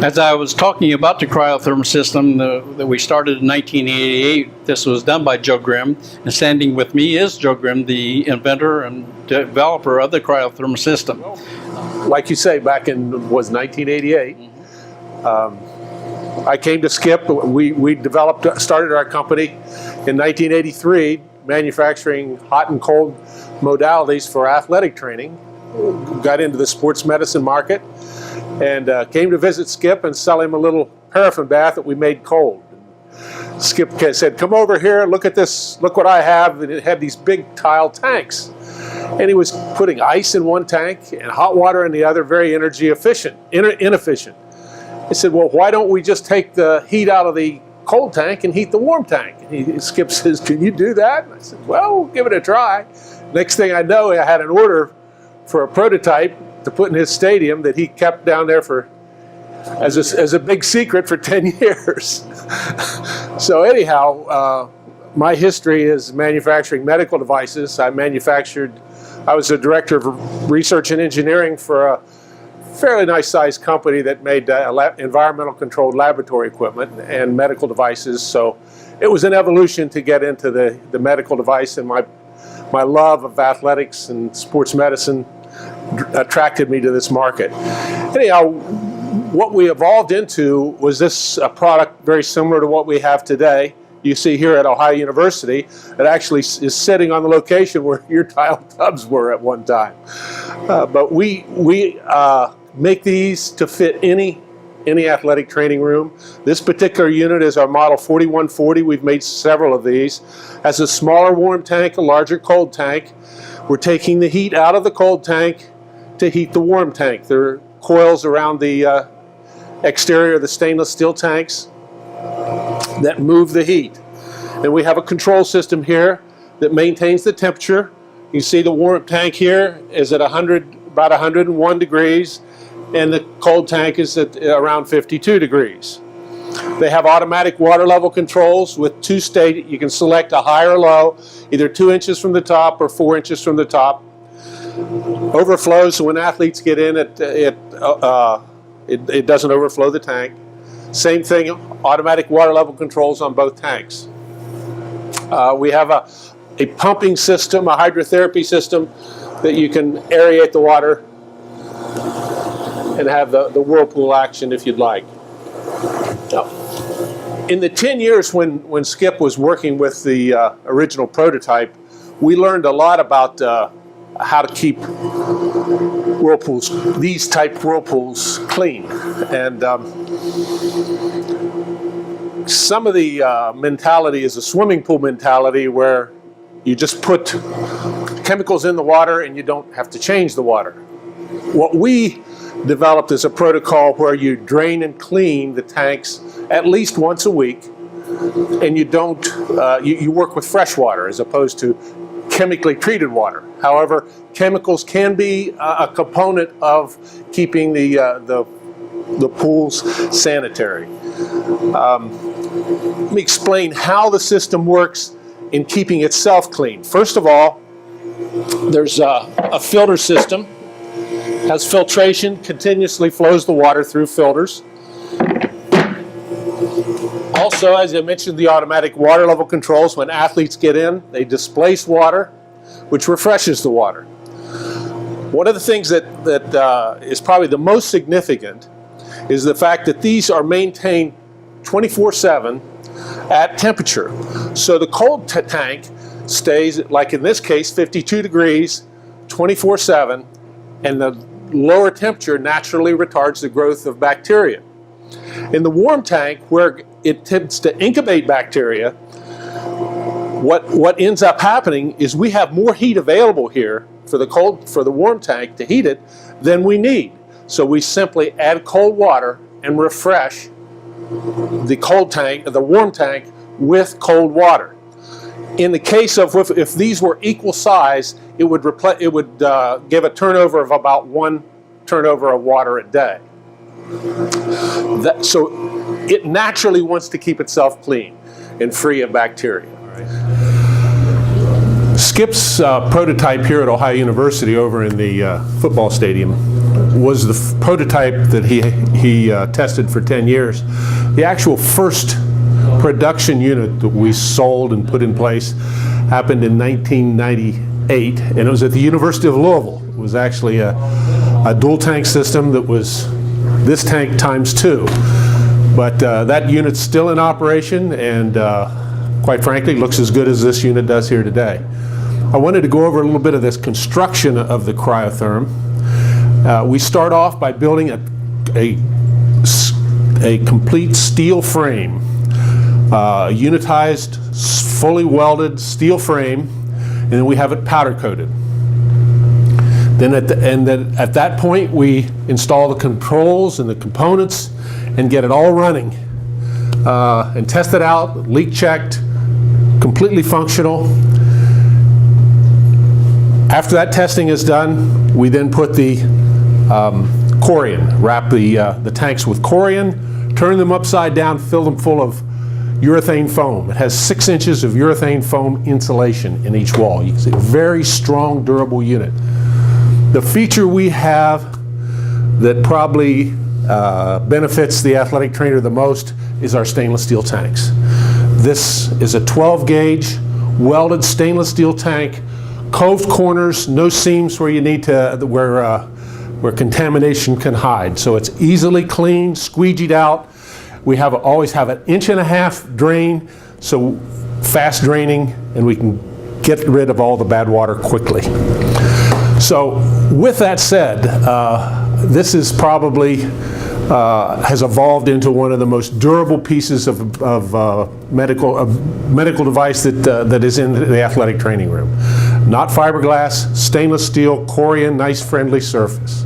As I was talking about the cryotherm system that we started in 1988, this was done by Joe Grimm, and standing with me is Joe Grimm, the inventor and developer of the cryotherm system. Like you say, back in 1988, I came to Skip. We started our company in 1983, manufacturing hot and cold modalities for athletic training. Got into the sports medicine market and came to visit Skip and sell him a little paraffin bath that we made cold. And Skip said, "Come over here, look at this, look what I have." And it had these big tile tanks. And he was putting ice in one tank and hot water in the other, very energy inefficient. I said, "Well, why don't we just take the heat out of the cold tank and heat the warm tank?" And Skip says, "Can you do that?" And I said, "Well, we'll give it a try." Next thing I know, I had an order for a prototype to put in his stadium that he kept down there for as a big secret for 10 years. So anyhow, my history is manufacturing medical devices. I was the director of research and engineering for a fairly nice sized company that made environmental controlled laboratory equipment and medical devices. So it was an evolution to get into the medical device, and my love of athletics and sports medicine attracted me to this market. Anyhow, what we evolved into was this product very similar to what we have today. You see here at Ohio University, it actually is sitting on the location where your tile tubs were at one time. But we make these to fit any athletic training room. This particular unit is our model 4140. We've made several of these. Has a smaller warm tank, a larger cold tank. We're taking the heat out of the cold tank to heat the warm tank. There are coils around the exterior of the stainless steel tanks that move the heat. And we have a control system here that maintains the temperature. You see the warm tank here is at about 101 degrees, and the cold tank is at around 52 degrees. They have automatic water level controls with two state. You can select a high or low, either 2 inches from the top or 4 inches from the top. Overflows, so when athletes get in, it doesn't overflow the tank. Same thing, automatic water level controls on both tanks. We have a pumping system, a hydrotherapy system that you can aerate the water and have the whirlpool action if you'd like. Now, in the 10 years when Skip was working with the original prototype, we learned a lot about how to keep whirlpools, these type whirlpools, clean. And some of the mentality is a swimming pool mentality where you just put chemicals in the water and you don't have to change the water. What we developed is a protocol where you drain and clean the tanks at least once a week, and you don't, you work with fresh water as opposed to chemically treated water. However, chemicals can be a component of keeping the pools sanitary. Let me explain how the system works in keeping itself clean. First of all, there's a filter system. Has filtration, continuously flows the water through filters. Also, as I mentioned, the automatic water level controls. When athletes get in, they displace water, which refreshes the water. One of the things that is probably the most significant is the fact that these are maintained 24/7 at temperature. So the cold tank stays, like in this case, 52 degrees 24/7, and the lower temperature naturally retards the growth of bacteria. In the warm tank, where it tends to incubate bacteria, what ends up happening is we have more heat available here for the warm tank to heat it than we need. So we simply add cold water and refresh the warm tank with cold water. In the case of if these were equal size, it would give a turnover of about 1 turnover of water a day. So it naturally wants to keep itself clean and free of bacteria. Skip's prototype here at Ohio University over in the football stadium was the prototype that he tested for 10 years. The actual first production unit that we sold and put in place happened in 1998, and it was at the University of Louisville. It was actually a dual tank system that was this tank times 2. But that unit's still in operation, and quite frankly looks as good as this unit does here today. I wanted to go over a little bit of this construction of the cryotherm. We start off by building a complete steel frame, a unitized, fully welded steel frame, and then we have it powder coated. Then at that point we install the controls and the components and get it all running and test it out, leak checked, completely functional. After that testing is done, we then put the corian, wrap the tanks with corian, turn them upside down, fill them full of urethane foam. It has 6 inches of urethane foam insulation in each wall. You can see a very strong, durable unit. The feature we have that probably benefits the athletic trainer the most is our stainless steel tanks. This is a 12 gauge welded stainless steel tank, coved corners, no seams where you need to, where contamination can hide. So it's easily cleaned, squeegeed out. We always have an 1.5 inch drain, so fast draining, and we can get rid of all the bad water quickly. So with that said, this is probably has evolved into one of the most durable pieces of medical device that is in the athletic training room. Not fiberglass, stainless steel, corian, nice friendly surface.